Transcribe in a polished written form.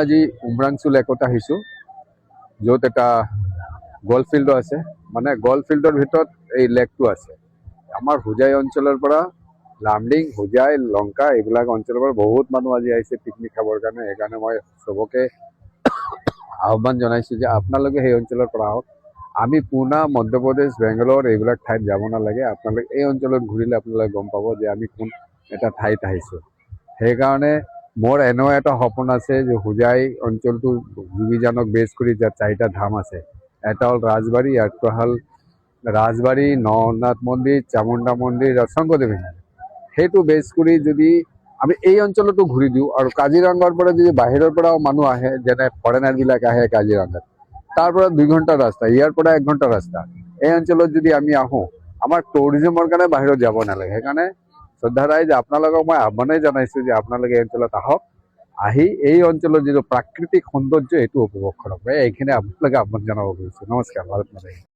আজি উমৰাংচু লেকত আহিছোঁ, য'ত এটা গল্ফ ফিল্ডো আছে। মানে গল্ফ ফিল্ডৰ ভিতৰত এই লেকটো আছে। আমাৰ হোজাই অঞ্চলৰ পৰা লামডিং, হোজাই, লংকা এইবিলাক অঞ্চলৰ পৰা বহুত মানুহ আজি আহিছে পিকনিক খাবৰ কাৰণে। সেইকাৰণে মই চবকে আহ্বান জনাইছোঁ যে আপোনালোকে সেই অঞ্চলৰ পৰা আহক। আমি পুনা, মধ্যপ্ৰদেশ, বেংগালোৰ এইবিলাক ঠাইত যাব নালাগে। আপোনালোকে এই অঞ্চলত ঘূৰিলে আপোনালোকে গম পাব যে আমি কোন এটা ঠাইত আহিছোঁ। সেইকাৰণে মোৰ এনেও এটা সপোন আছে যে হোজাই অঞ্চলটো যোগীজানক বেছ কৰি যাৰ 4টা ধাম আছে। এটা হ'ল ৰাজবাৰী, একটা হ'ল ৰাজবাৰী, নৱনাথ মন্দিৰ, চামুণ্ডা মন্দিৰ আৰু শংকৰদেৱ। সেইটো বেছ কৰি যদি আমি এই অঞ্চলতো ঘূৰি দিওঁ, আৰু কাজিৰঙাৰ পৰা যদি বাহিৰৰ পৰাও মানুহ আহে, যেনে ফৰেনাৰবিলাক আহে কাজিৰঙাত, তাৰ পৰা 2 ঘণ্টাৰ ৰাস্তা, ইয়াৰ পৰা 1 ঘণ্টাৰ ৰাস্তা। এই অঞ্চলত যদি আমি আহোঁ, আমাৰ টুৰিজিমৰ কাৰণে বাহিৰত যাব নালাগে। সেইকাৰণে শ্ৰদ্ধা ৰাইজ, আপোনালোকক মই আহ্বানেই জনাইছোঁ যে আপোনালোকে এই অঞ্চলত আহক, আহি এই অঞ্চলৰ যিটো প্ৰাকৃতিক সৌন্দৰ্য এইটো উপভোগ কৰক। এইখিনি আপোনালোকে আহ্বান জনাব খুজিছোঁ। নমস্কাৰ, ভাৰত মাতা।